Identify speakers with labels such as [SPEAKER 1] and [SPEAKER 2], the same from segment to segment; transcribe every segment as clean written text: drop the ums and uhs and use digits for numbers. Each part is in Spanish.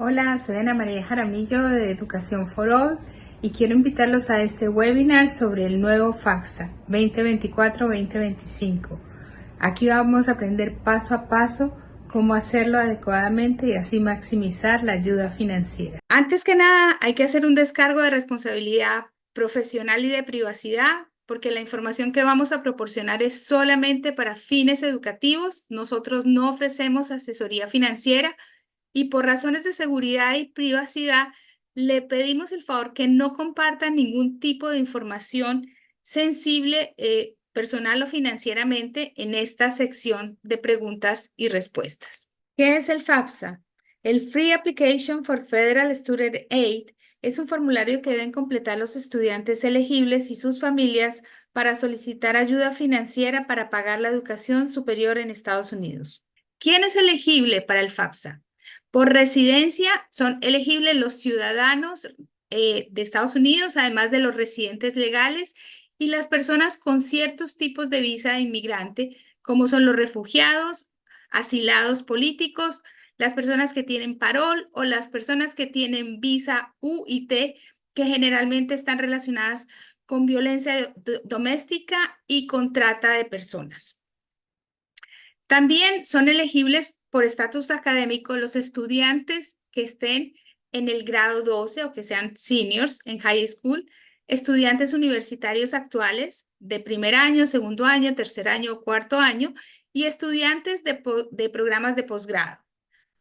[SPEAKER 1] Hola, soy Ana María Jaramillo de Educación for All y quiero invitarlos a este webinar sobre el nuevo FAFSA 2024-2025. Aquí vamos a aprender paso a paso cómo hacerlo adecuadamente y así maximizar la ayuda financiera. Antes que nada, hay que hacer un descargo de responsabilidad profesional y de privacidad, porque la información que vamos a proporcionar es solamente para fines educativos. Nosotros no ofrecemos asesoría financiera y por razones de seguridad y privacidad le pedimos el favor que no compartan ningún tipo de información sensible, personal o financieramente en esta sección de preguntas y respuestas. ¿Qué es el FAFSA? El Free Application for Federal Student Aid es un formulario que deben completar los estudiantes elegibles y sus familias para solicitar ayuda financiera para pagar la educación superior en Estados Unidos. ¿Quién es elegible para el FAFSA? Por residencia son elegibles los ciudadanos de Estados Unidos, además de los residentes legales y las personas con ciertos tipos de visa de inmigrante, como son los refugiados, asilados políticos, las personas que tienen parol o las personas que tienen visa UIT, que generalmente están relacionadas con violencia doméstica y con trata de personas. También son elegibles por estatus académico los estudiantes que estén en el grado 12 o que sean seniors en high school, estudiantes universitarios actuales de primer año, segundo año, tercer año o cuarto año y estudiantes de programas de posgrado.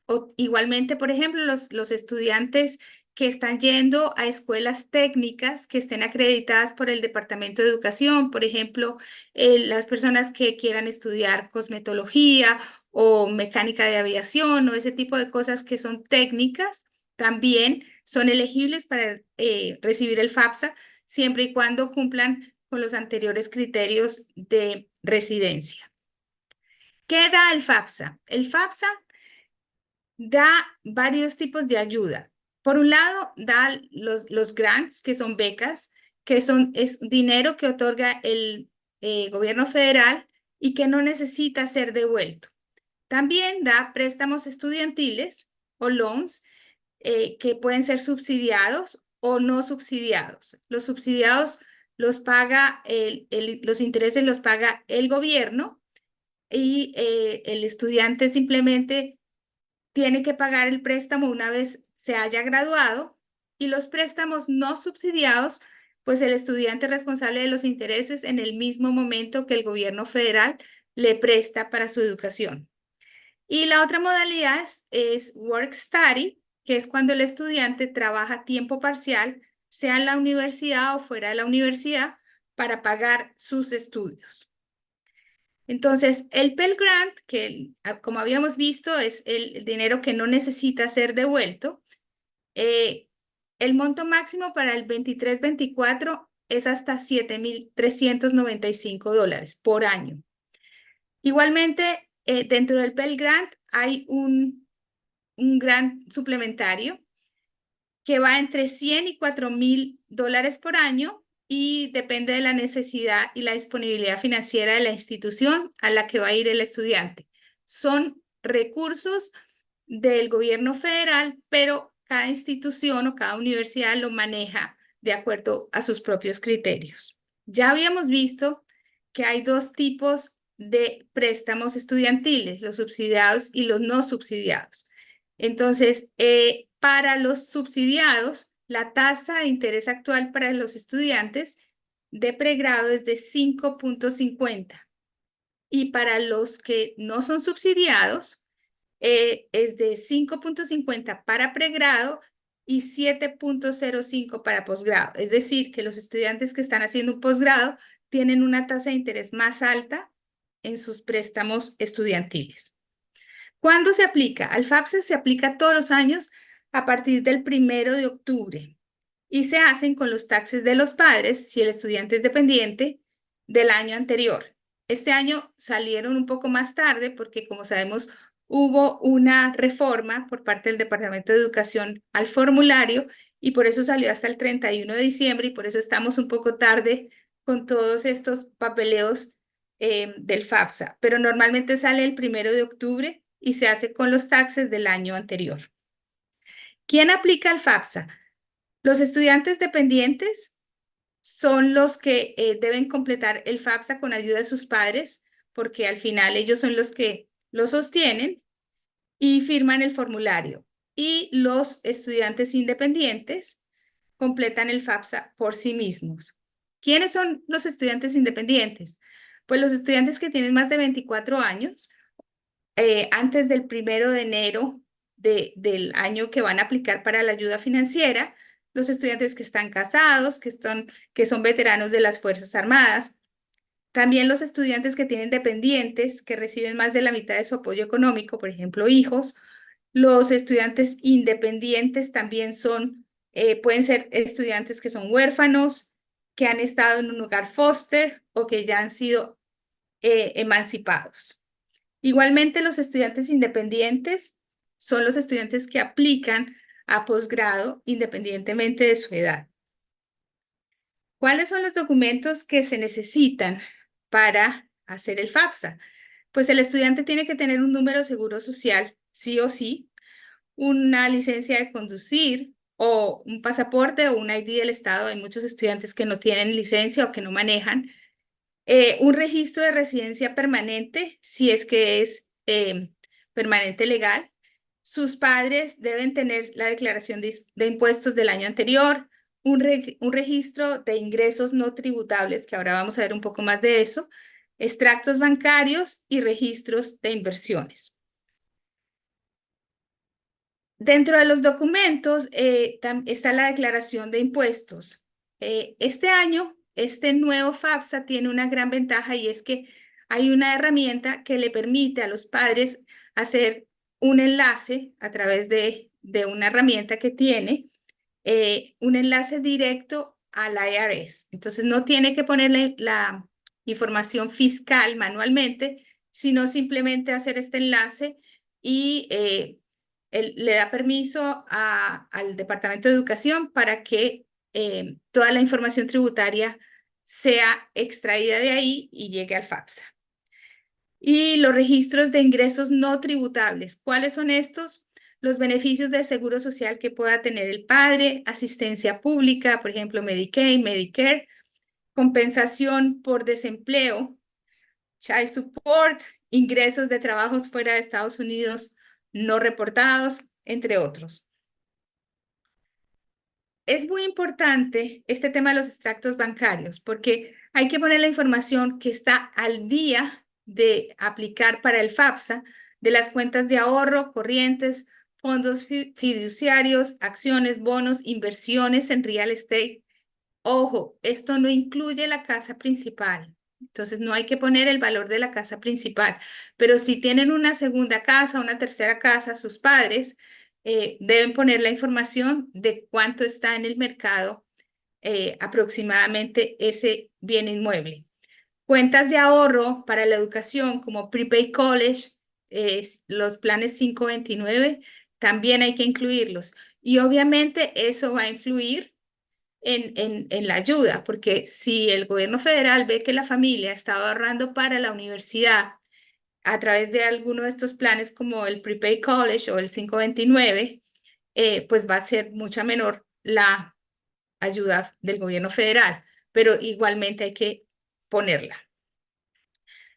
[SPEAKER 1] O, igualmente, por ejemplo, los estudiantes que están yendo a escuelas técnicas que estén acreditadas por el Departamento de Educación, por ejemplo, las personas que quieran estudiar cosmetología o mecánica de aviación o ese tipo de cosas que son técnicas, también son elegibles para recibir el FAFSA, siempre y cuando cumplan con los anteriores criterios de residencia. ¿Qué da el FAFSA? El FAFSA da varios tipos de ayuda. Por un lado, da los grants, que son becas, es dinero que otorga el gobierno federal y que no necesita ser devuelto. También da préstamos estudiantiles o loans que pueden ser subsidiados o no subsidiados. Los subsidiados los paga los intereses los paga el gobierno y el estudiante simplemente tiene que pagar el préstamo una vez se haya graduado, y los préstamos no subsidiados, pues el estudiante es responsable de los intereses en el mismo momento que el gobierno federal le presta para su educación. Y la otra modalidad es work study, que es cuando el estudiante trabaja a tiempo parcial, sea en la universidad o fuera de la universidad, para pagar sus estudios. Entonces, el Pell Grant, que como habíamos visto, es el dinero que no necesita ser devuelto. El monto máximo para el 23-24 es hasta $7,395 por año. Igualmente, dentro del Pell Grant hay un grant suplementario que va entre $100 y $4,000 por año y depende de la necesidad y la disponibilidad financiera de la institución a la que va a ir el estudiante. Son recursos del gobierno federal, pero cada institución o cada universidad lo maneja de acuerdo a sus propios criterios. Ya habíamos visto que hay dos tipos de préstamos estudiantiles, los subsidiados y los no subsidiados. Entonces, para los subsidiados, la tasa de interés actual para los estudiantes de pregrado es de 5.50 y para los que no son subsidiados es de 5.50 para pregrado y 7.05 para posgrado. Es decir, que los estudiantes que están haciendo un posgrado tienen una tasa de interés más alta en sus préstamos estudiantiles. ¿Cuándo se aplica? Al FAFSA se aplica todos los años a partir del 1 de octubre y se hacen con los taxes de los padres si el estudiante es dependiente del año anterior. Este año salieron un poco más tarde porque, como sabemos, hubo una reforma por parte del Departamento de Educación al formulario y por eso salió hasta el 31 de diciembre y por eso estamos un poco tarde con todos estos papeleos del FAFSA, pero normalmente sale el 1 de octubre y se hace con los taxes del año anterior. ¿Quién aplica el FAFSA? Los estudiantes dependientes son los que deben completar el FAFSA con ayuda de sus padres, porque al final ellos son los que lo sostienen y firman el formulario. Y los estudiantes independientes completan el FAFSA por sí mismos. ¿Quiénes son los estudiantes independientes? Pues los estudiantes que tienen más de 24 años, antes del 1 de enero del año que van a aplicar para la ayuda financiera, los estudiantes que están casados, que son veteranos de las Fuerzas Armadas, también los estudiantes que tienen dependientes, que reciben más de la mitad de su apoyo económico, por ejemplo, hijos. Los estudiantes independientes también pueden ser estudiantes que son huérfanos, que han estado en un hogar foster o que ya han sido emancipados. Igualmente, los estudiantes independientes son los estudiantes que aplican a posgrado independientemente de su edad. ¿Cuáles son los documentos que se necesitan para hacer el FAFSA? Pues el estudiante tiene que tener un número de seguro social, sí o sí, una licencia de conducir o un pasaporte o un ID del estado. Hay muchos estudiantes que no tienen licencia o que no manejan. Un registro de residencia permanente, si es que es permanente legal. Sus padres deben tener la declaración de impuestos del año anterior, un registro de ingresos no tributables, que ahora vamos a ver un poco más de eso, extractos bancarios y registros de inversiones. Dentro de los documentos está la declaración de impuestos. Este año, este nuevo FAFSA tiene una gran ventaja y es que hay una herramienta que le permite a los padres hacer un enlace a través de una herramienta que tiene, un enlace directo al IRS. Entonces no tiene que ponerle la información fiscal manualmente, sino simplemente hacer este enlace y le da permiso al Departamento de Educación para que toda la información tributaria sea extraída de ahí y llegue al FAFSA. Y los registros de ingresos no tributables. ¿Cuáles son estos? Los beneficios de seguro social que pueda tener el padre, asistencia pública, por ejemplo, Medicaid, Medicare, compensación por desempleo, child support, ingresos de trabajos fuera de Estados Unidos no reportados, entre otros. Es muy importante este tema de los extractos bancarios porque hay que poner la información que está al día de aplicar para el FAFSA de las cuentas de ahorro, corrientes, fondos fiduciarios, acciones, bonos, inversiones en real estate. Ojo, esto no incluye la casa principal. Entonces no hay que poner el valor de la casa principal, pero si tienen una segunda casa, una tercera casa, sus padres deben poner la información de cuánto está en el mercado aproximadamente ese bien inmueble. Cuentas de ahorro para la educación como Prepaid College, los planes 529, también hay que incluirlos. Y obviamente eso va a influir en la ayuda, porque si el gobierno federal ve que la familia está ahorrando para la universidad a través de alguno de estos planes como el Prepaid College o el 529, pues va a ser mucha menor la ayuda del gobierno federal, pero igualmente hay que ponerla.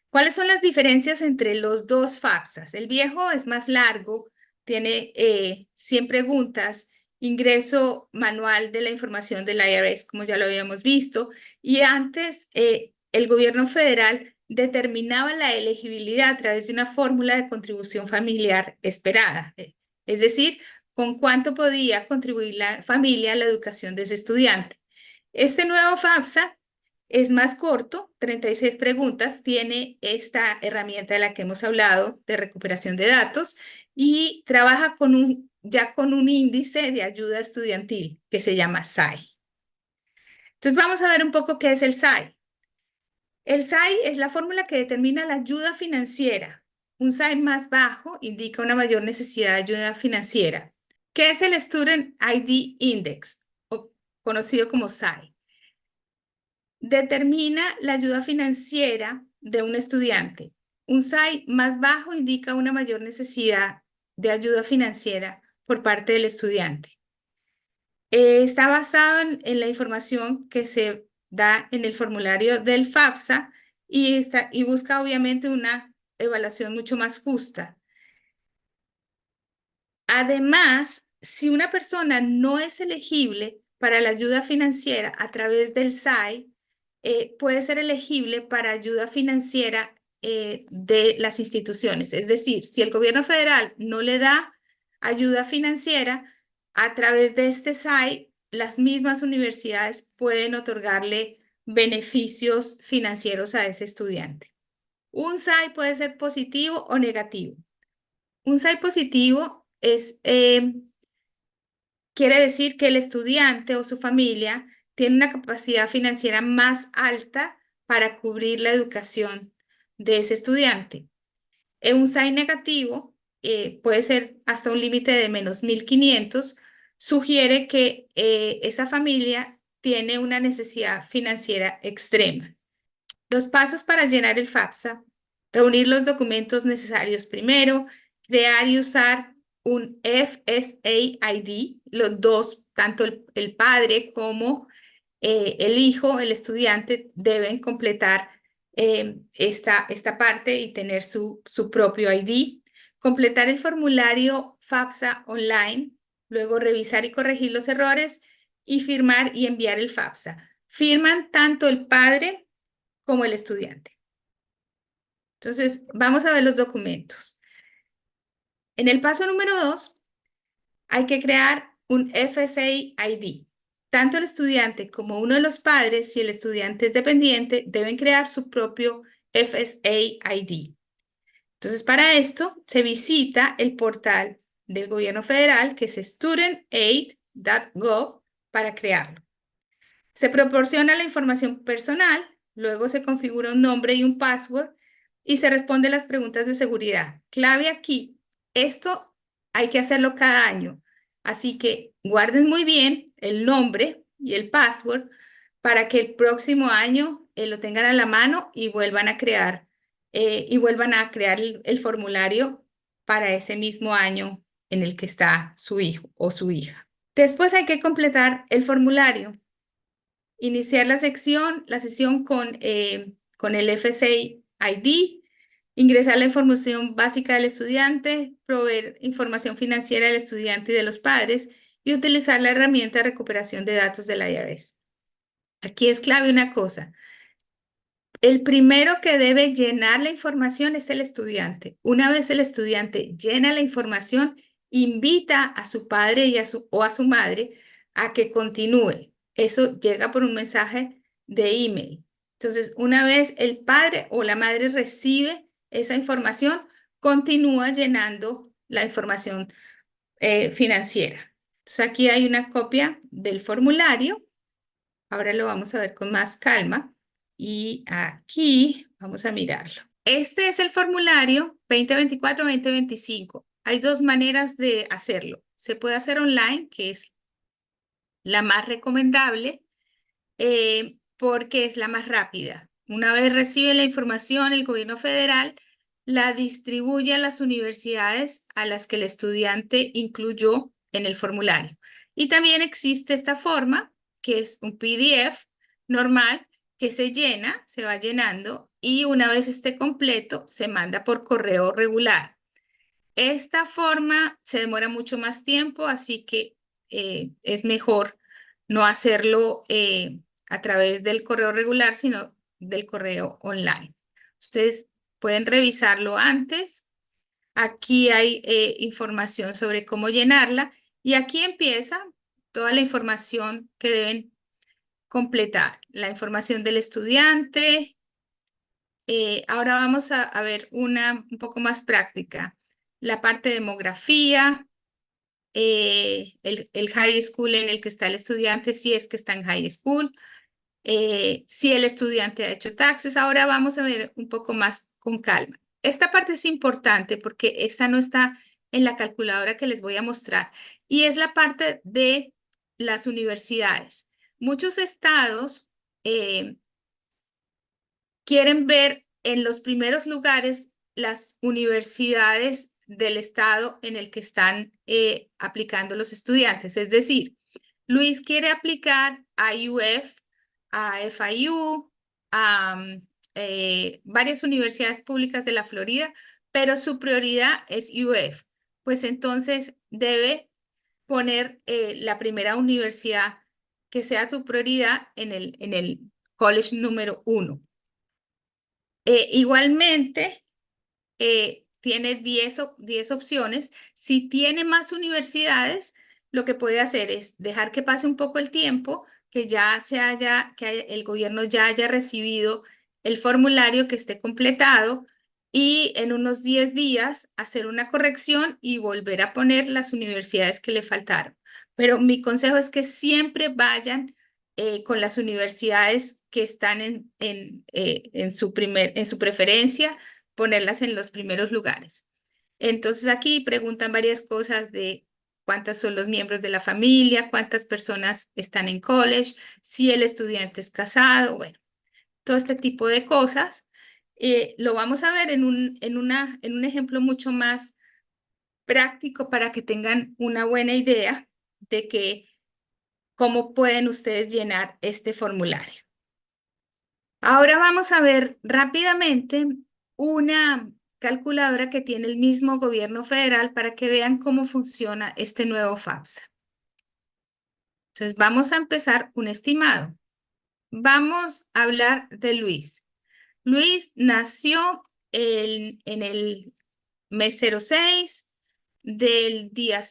[SPEAKER 1] ¿Cuáles son las diferencias entre los dos FAFSAs? El viejo es más largo, tiene 100 preguntas, ingreso manual de la información del IRS, como ya lo habíamos visto, y antes el gobierno federal determinaba la elegibilidad a través de una fórmula de contribución familiar esperada, es decir, con cuánto podía contribuir la familia a la educación de ese estudiante. Este nuevo FAFSA es más corto, 36 preguntas, tiene esta herramienta de la que hemos hablado de recuperación de datos y trabaja ya con un índice de ayuda estudiantil que se llama SAI. Entonces vamos a ver un poco qué es el SAI. El SAI es la fórmula que determina la ayuda financiera. Un SAI más bajo indica una mayor necesidad de ayuda financiera. ¿Qué es el Student ID Index, o conocido como SAI? Determina la ayuda financiera de un estudiante. Un SAI más bajo indica una mayor necesidad de ayuda financiera por parte del estudiante. Está basado en la información que se da en el formulario del FAFSA y busca obviamente una evaluación mucho más justa. Además, si una persona no es elegible para la ayuda financiera a través del SAI, puede ser elegible para ayuda financiera de las instituciones. Es decir, si el gobierno federal no le da ayuda financiera, a través de este SAI, las mismas universidades pueden otorgarle beneficios financieros a ese estudiante. Un SAI puede ser positivo o negativo. Un SAI positivo quiere decir que el estudiante o su familia tiene una capacidad financiera más alta para cubrir la educación de ese estudiante. En un SAI negativo, puede ser hasta un límite de menos 1.500, sugiere que esa familia tiene una necesidad financiera extrema. Los pasos para llenar el FAFSA: reunir los documentos necesarios primero, crear y usar un FSA ID, los dos, tanto el padre como el hijo, el estudiante, deben completar esta parte y tener su propio ID. Completar el formulario FAFSA online, luego revisar y corregir los errores y firmar y enviar el FAFSA. Firman tanto el padre como el estudiante. Entonces, vamos a ver los documentos. En el paso número 2, hay que crear un FSA ID. Tanto el estudiante como uno de los padres, si el estudiante es dependiente, deben crear su propio FSA ID. Entonces, para esto, se visita el portal del gobierno federal, que es studentaid.gov, para crearlo. Se proporciona la información personal, luego se configura un nombre y un password y se responde las preguntas de seguridad. Clave aquí, esto hay que hacerlo cada año, así que guarden muy bien el nombre y el password para que el próximo año lo tengan a la mano y vuelvan a crear el formulario para ese mismo año en el que está su hijo o su hija. Después hay que completar el formulario. Iniciar la sesión con el FSA ID, ingresar la información básica del estudiante, proveer información financiera del estudiante y de los padres y utilizar la herramienta de recuperación de datos del IRS. Aquí es clave una cosa. El primero que debe llenar la información es el estudiante. Una vez el estudiante llena la información, invita a su padre o a su madre a que continúe. Eso llega por un mensaje de email. Entonces, una vez el padre o la madre recibe esa información, continúa llenando la información financiera. Entonces, aquí hay una copia del formulario. Ahora lo vamos a ver con más calma y aquí vamos a mirarlo. Este es el formulario 2024-2025. Hay dos maneras de hacerlo. Se puede hacer online, que es la más recomendable, porque es la más rápida. Una vez recibe la información, el gobierno federal la distribuye a las universidades a las que el estudiante incluyó en el formulario. Y también existe esta forma, que es un PDF normal, que se llena, se va llenando y una vez esté completo, se manda por correo regular. Esta forma se demora mucho más tiempo, así que es mejor no hacerlo a través del correo regular, sino del correo online. Ustedes pueden revisarlo antes. Aquí hay información sobre cómo llenarla y aquí empieza toda la información que deben completar. La información del estudiante. Ahora vamos a ver una un poco más práctica. La parte de demografía, el high school en el que está el estudiante, si es que está en high school, si el estudiante ha hecho taxes. Ahora vamos a ver un poco más con calma. Esta parte es importante porque esta no está en la calculadora que les voy a mostrar y es la parte de las universidades. Muchos estados quieren ver en los primeros lugares las universidades del estado en el que están aplicando los estudiantes. Es decir, Luis quiere aplicar a UF, a FIU, a varias universidades públicas de la Florida, pero su prioridad es UF. Pues entonces debe poner la primera universidad que sea su prioridad en el college número 1. Igualmente, tiene 10 opciones. Si tiene más universidades, lo que puede hacer es dejar que pase un poco el tiempo, que el gobierno ya haya recibido el formulario que esté completado y en unos 10 días hacer una corrección y volver a poner las universidades que le faltaron. Pero mi consejo es que siempre vayan con las universidades que están en su preferencia, ponerlas en los primeros lugares. Entonces aquí preguntan varias cosas de cuántos son los miembros de la familia, cuántas personas están en college, si el estudiante es casado, bueno, todo este tipo de cosas. Lo vamos a ver en un ejemplo mucho más práctico para que tengan una buena idea de cómo pueden ustedes llenar este formulario. Ahora vamos a ver rápidamente una calculadora que tiene el mismo gobierno federal para que vean cómo funciona este nuevo FAFSA. Entonces vamos a empezar un estimado. Vamos a hablar de Luis. Luis nació en el mes 06 el día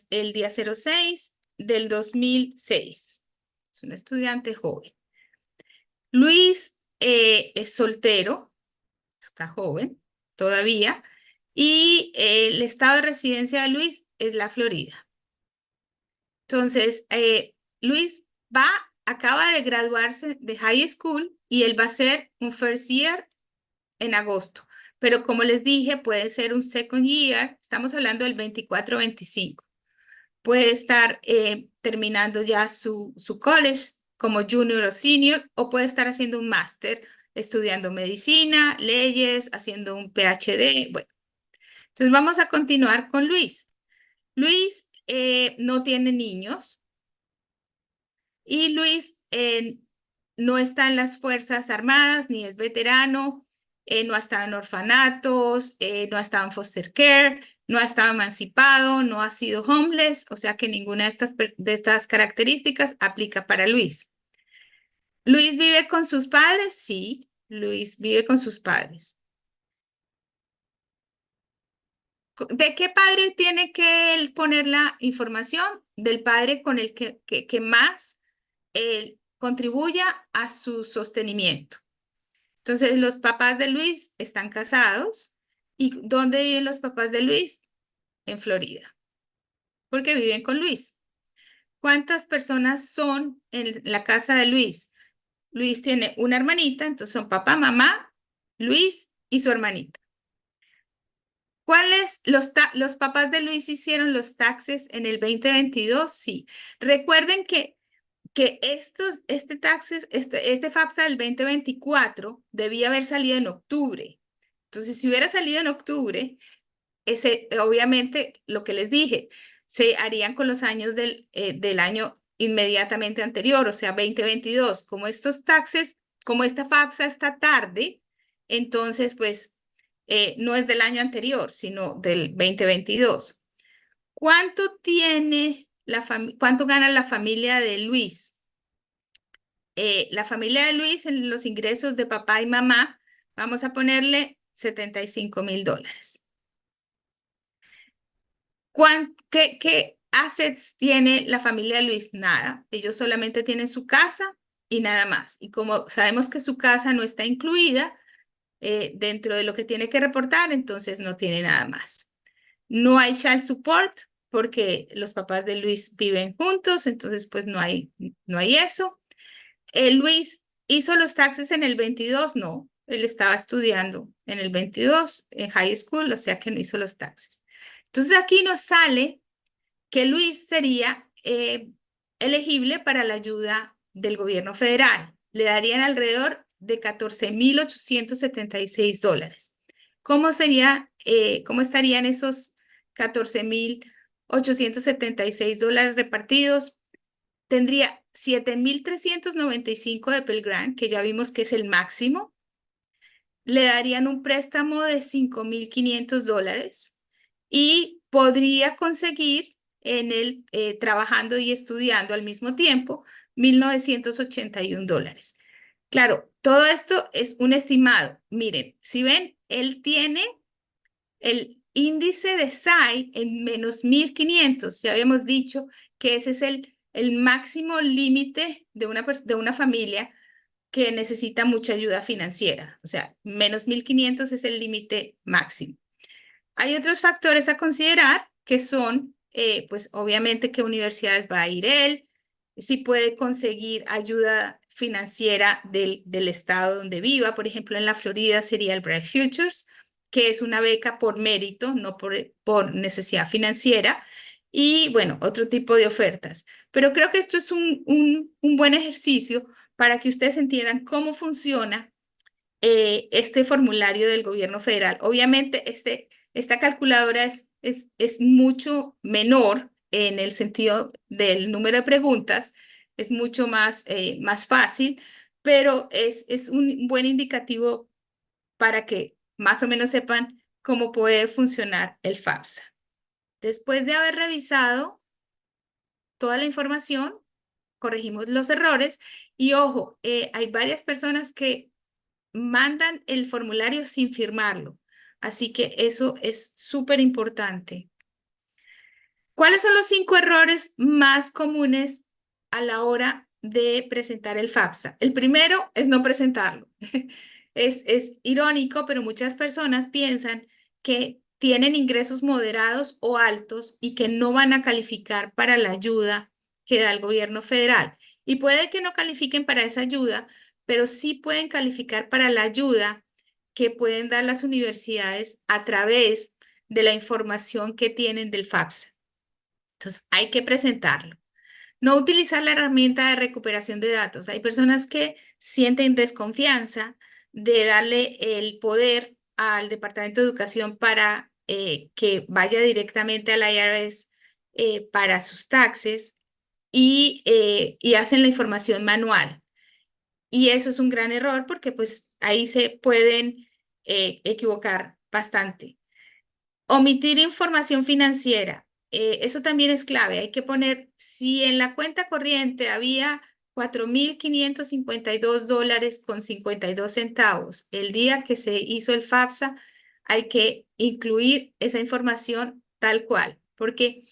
[SPEAKER 1] 06 del 2006. Es un estudiante joven. Luis es soltero, está joven todavía, y el estado de residencia de Luis es la Florida. Entonces, Luis acaba de graduarse de high school y él va a hacer un first year en agosto. Pero como les dije, puede ser un second year, estamos hablando del 24-25. Puede estar terminando ya su college como junior o senior, o puede estar haciendo un máster, estudiando medicina, leyes, haciendo un PhD. Bueno, entonces vamos a continuar con Luis. Luis no tiene niños y Luis no está en las Fuerzas Armadas, ni es veterano, no ha estado en orfanatos, no ha estado en foster care, no ha estado emancipado, no ha sido homeless, o sea que ninguna de estas características aplica para Luis. ¿Luis vive con sus padres? Sí, Luis vive con sus padres. ¿De qué padre tiene que él poner la información? Del padre con el que más contribuya a su sostenimiento. Entonces, los papás de Luis están casados. ¿Y dónde viven los papás de Luis? En Florida, porque viven con Luis. ¿Cuántas personas son en la casa de Luis? Luis tiene una hermanita, entonces son papá, mamá, Luis y su hermanita. ¿Cuáles los papás de Luis hicieron los taxes en el 2022? Sí. Recuerden que este FAFSA del 2024 debía haber salido en octubre. Entonces, si hubiera salido en octubre, obviamente, lo que les dije, se harían con los años del año inmediatamente anterior, o sea, 2022. Como estos taxes, como esta FAFSA está tarde, entonces, pues, no es del año anterior, sino del 2022. ¿Cuánto gana la familia de Luis? La familia de Luis en los ingresos de papá y mamá, vamos a ponerle $75,000. ¿Qué assets tiene la familia de Luis? Nada. Ellos solamente tienen su casa y nada más. Y como sabemos que su casa no está incluida dentro de lo que tiene que reportar, entonces no tiene nada más. No hay child support porque los papás de Luis viven juntos, entonces pues no hay eso. Luis hizo los taxes en el 22, no, él estaba estudiando en el 22 en high school, o sea que no hizo los taxes. Entonces aquí nos sale que Luis sería elegible para la ayuda del gobierno federal. Le darían alrededor de $14,876. ¿Cómo estarían $14,876 repartidos. Tendría 7,395 de Pell Grant, que ya vimos que es el máximo. Le darían un préstamo de $5,500 y podría conseguir trabajando y estudiando al mismo tiempo, $1,981. Claro, todo esto es un estimado. Miren, si ven, él tiene el índice de SAI en menos 1,500. Ya habíamos dicho que ese es el máximo límite de una familia que necesita mucha ayuda financiera. O sea, menos 1,500 es el límite máximo. Hay otros factores a considerar que son, pues obviamente, qué universidades va a ir él, si puede conseguir ayuda financiera del estado donde viva. Por ejemplo, en la Florida sería el Bright Futures, que es una beca por mérito, no por necesidad financiera. Y bueno, otro tipo de ofertas. Pero creo que esto es un buen ejercicio para que ustedes entiendan cómo funciona este formulario del gobierno federal. Obviamente, esta calculadora es mucho menor en el sentido del número de preguntas, es mucho más fácil, pero es un buen indicativo para que más o menos sepan cómo puede funcionar el FAFSA. Después de haber revisado toda la información, corregimos los errores y ojo, hay varias personas que mandan el formulario sin firmarlo. Así que eso es súper importante. ¿Cuáles son los 5 errores más comunes a la hora de presentar el FAFSA? El primero es no presentarlo. Es irónico, pero muchas personas piensan que tienen ingresos moderados o altos y que no van a calificar para la ayuda que da el gobierno federal. Y puede que no califiquen para esa ayuda, pero sí pueden calificar para la ayuda que pueden dar las universidades a través de la información que tienen del FAFSA. Entonces, hay que presentarlo. No utilizar la herramienta de recuperación de datos. Hay personas que sienten desconfianza de darle el poder al Departamento de Educación para que vaya directamente al IRS para sus taxes y hacen la información manual. Y eso es un gran error porque pues ahí se pueden equivocar bastante. Omitir información financiera. Eso también es clave. Hay que poner, si en la cuenta corriente había $4,552.52 el día que se hizo el FAFSA, hay que incluir esa información tal cual, porque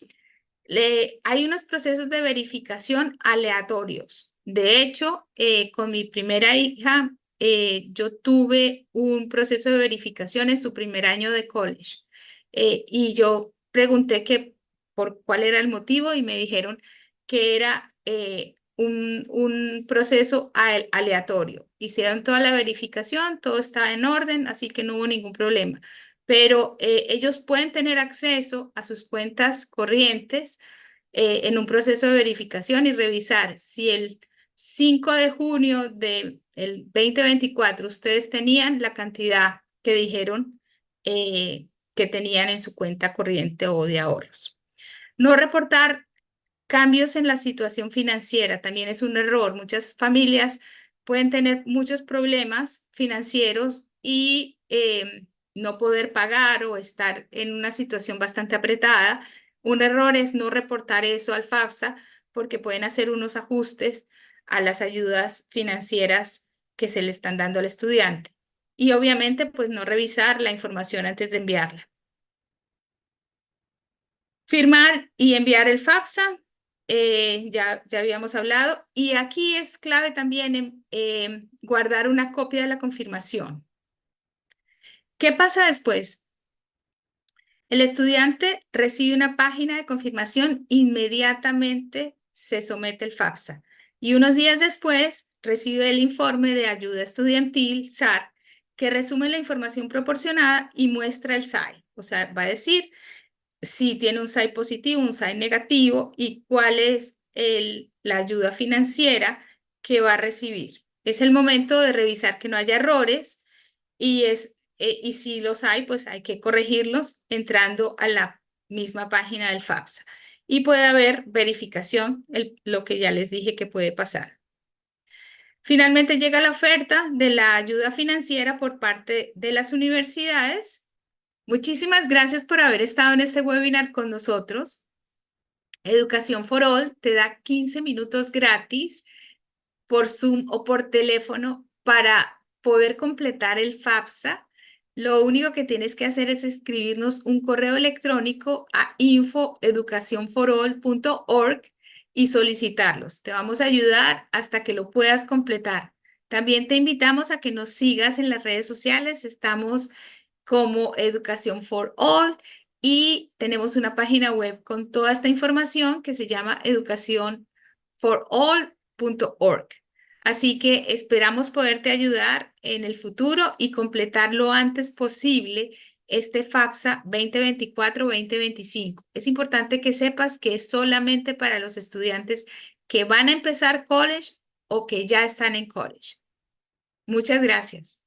[SPEAKER 1] hay unos procesos de verificación aleatorios. De hecho, con mi primera hija, yo tuve un proceso de verificación en su primer año de college. Y yo pregunté por cuál era el motivo y me dijeron que era un proceso aleatorio. Hicieron toda la verificación, todo estaba en orden, así que no hubo ningún problema. Pero ellos pueden tener acceso a sus cuentas corrientes en un proceso de verificación y revisar si el 5 de junio del 2024 ustedes tenían la cantidad que dijeron que tenían en su cuenta corriente o de ahorros. No reportar cambios en la situación financiera también es un error. Muchas familias pueden tener muchos problemas financieros y no poder pagar o estar en una situación bastante apretada. Un error es no reportar eso al FAFSA porque pueden hacer unos ajustes a las ayudas financieras que se le están dando al estudiante. Y obviamente, pues no revisar la información antes de enviarla. Firmar y enviar el FAFSA, ya habíamos hablado. Y aquí es clave también guardar una copia de la confirmación. ¿Qué pasa después? El estudiante recibe una página de confirmación, inmediatamente se somete el FAFSA. Y unos días después recibe el informe de ayuda estudiantil, SAR, que resume la información proporcionada y muestra el SAI. O sea, va a decir si tiene un SAI positivo, un SAI negativo y cuál es la ayuda financiera que va a recibir. Es el momento de revisar que no haya errores y si los hay, pues hay que corregirlos entrando a la misma página del FAFSA. Y puede haber verificación, lo que ya les dije que puede pasar. Finalmente llega la oferta de la ayuda financiera por parte de las universidades. Muchísimas gracias por haber estado en este webinar con nosotros. Educación for All te da 15 minutos gratis por Zoom o por teléfono para poder completar el FAFSA. Lo único que tienes que hacer es escribirnos un correo electrónico a info@educacionforall.org y solicitarlos. Te vamos a ayudar hasta que lo puedas completar. También te invitamos a que nos sigas en las redes sociales. Estamos como Educación for All y tenemos una página web con toda esta información que se llama educacionforall.org. Así que esperamos poderte ayudar en el futuro y completar lo antes posible este FAFSA 2024-2025. Es importante que sepas que es solamente para los estudiantes que van a empezar college o que ya están en college. Muchas gracias.